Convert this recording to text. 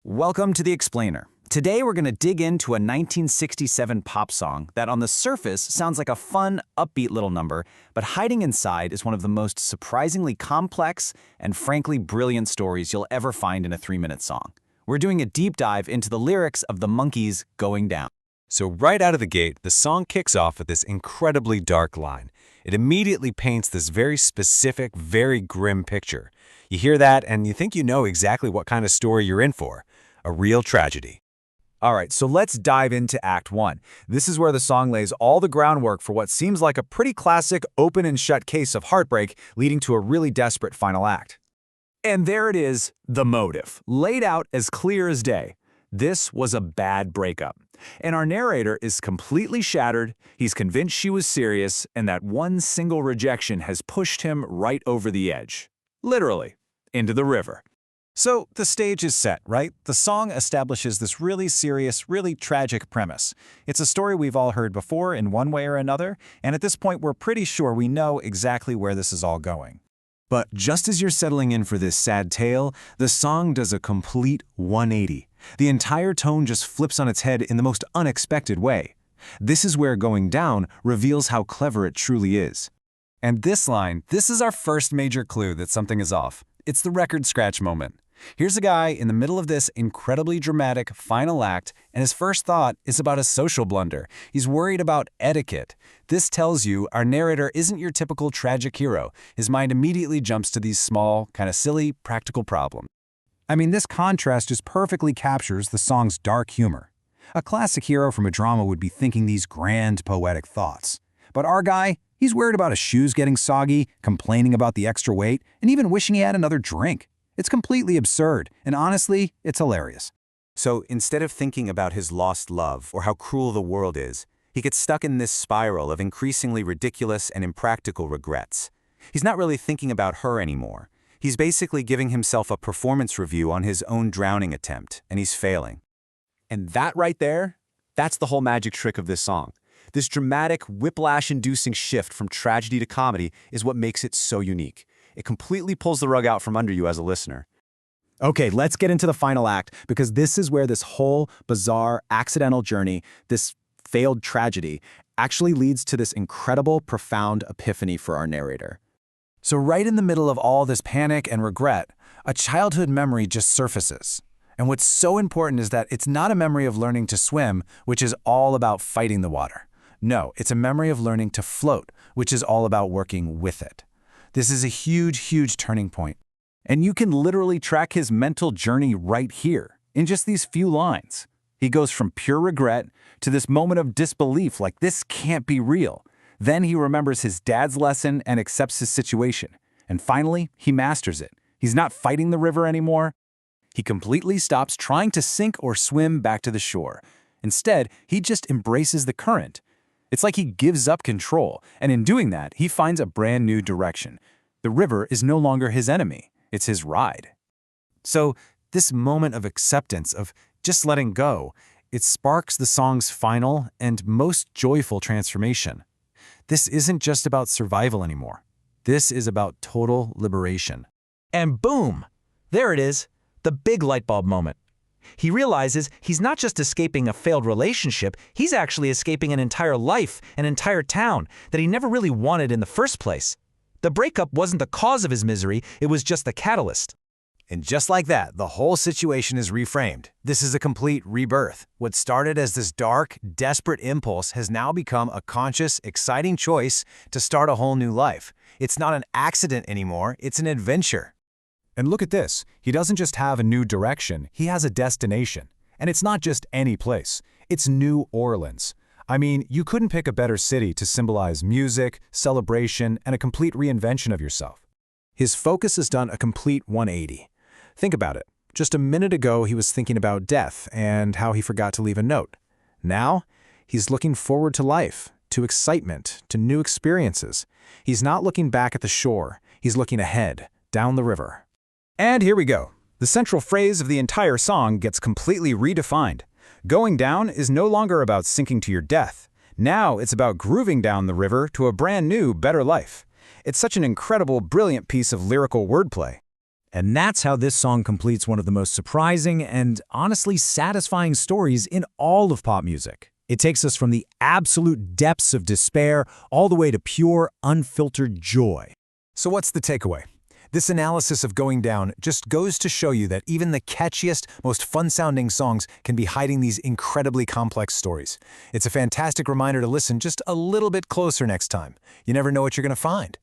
Welcome to The Explainer. Today we're going to dig into a 1967 pop song that on the surface sounds like a fun, upbeat little number, but hiding inside is one of the most surprisingly complex and frankly brilliant stories you'll ever find in a 3-minute song. We're doing a deep dive into the lyrics of the Monkees' Goin Down. So right out of the gate, the song kicks off with this incredibly dark line. It immediately paints this very specific, very grim picture. You hear that and you think you know exactly what kind of story you're in for. A real tragedy. All right, so let's dive into Act 1. This is where the song lays all the groundwork for what seems like a pretty classic open and shut case of heartbreak, leading to a really desperate final act. And there it is, the motive, laid out as clear as day. This was a bad breakup. And our narrator is completely shattered, he's convinced she was serious, and that one single rejection has pushed him right over the edge. Literally, into the river. So the stage is set, right? The song establishes this really serious, really tragic premise. It's a story we've all heard before in one way or another, and at this point we're pretty sure we know exactly where this is all going. But just as you're settling in for this sad tale, the song does a complete 180. The entire tone just flips on its head in the most unexpected way. This is where Going Down reveals how clever it truly is. And this line, this is our first major clue that something is off. It's the record scratch moment. Here's a guy in the middle of this incredibly dramatic final act, and his first thought is about a social blunder. He's worried about etiquette. This tells you our narrator isn't your typical tragic hero. His mind immediately jumps to these small, kind of silly, practical problems. I mean, this contrast just perfectly captures the song's dark humor. A classic hero from a drama would be thinking these grand, poetic thoughts. But our guy, he's worried about his shoes getting soggy, complaining about the extra weight, and even wishing he had another drink. It's completely absurd, and honestly, it's hilarious. So instead of thinking about his lost love or how cruel the world is, he gets stuck in this spiral of increasingly ridiculous and impractical regrets. He's not really thinking about her anymore. He's basically giving himself a performance review on his own drowning attempt, and he's failing. And that right there, that's the whole magic trick of this song. This dramatic, whiplash-inducing shift from tragedy to comedy is what makes it so unique. It completely pulls the rug out from under you as a listener. Okay, let's get into the final act, because this is where this whole bizarre, accidental journey, this failed tragedy, actually leads to this incredible, profound epiphany for our narrator. So right in the middle of all this panic and regret, a childhood memory just surfaces. And what's so important is that it's not a memory of learning to swim, which is all about fighting the water. No, it's a memory of learning to float, which is all about working with it. This is a huge, huge turning point. And you can literally track his mental journey right here, in just these few lines. He goes from pure regret to this moment of disbelief, like this can't be real. Then he remembers his dad's lesson and accepts his situation. And finally, he masters it. He's not fighting the river anymore. He completely stops trying to sink or swim back to the shore. Instead, he just embraces the current. It's like he gives up control, and in doing that, he finds a brand new direction. The river is no longer his enemy, it's his ride. So, this moment of acceptance, of just letting go, it sparks the song's final and most joyful transformation. This isn't just about survival anymore. This is about total liberation. And boom! There it is, the big light bulb moment. He realizes he's not just escaping a failed relationship, he's actually escaping an entire life, an entire town, that he never really wanted in the first place. The breakup wasn't the cause of his misery, it was just the catalyst. And just like that, the whole situation is reframed. This is a complete rebirth. What started as this dark, desperate impulse has now become a conscious, exciting choice to start a whole new life. It's not an accident anymore, it's an adventure. And look at this, he doesn't just have a new direction, he has a destination. And it's not just any place, it's New Orleans. I mean, you couldn't pick a better city to symbolize music, celebration, and a complete reinvention of yourself. His focus has done a complete 180. Think about it. Just a minute ago, he was thinking about death and how he forgot to leave a note. Now, he's looking forward to life, to excitement, to new experiences. He's not looking back at the shore, he's looking ahead, down the river. And here we go. The central phrase of the entire song gets completely redefined. Going down is no longer about sinking to your death. Now it's about grooving down the river to a brand new, better life. It's such an incredible, brilliant piece of lyrical wordplay. And that's how this song completes one of the most surprising and honestly satisfying stories in all of pop music. It takes us from the absolute depths of despair all the way to pure, unfiltered joy. So what's the takeaway? This analysis of Going Down just goes to show you that even the catchiest, most fun-sounding songs can be hiding these incredibly complex stories. It's a fantastic reminder to listen just a little bit closer next time. You never know what you're going to find.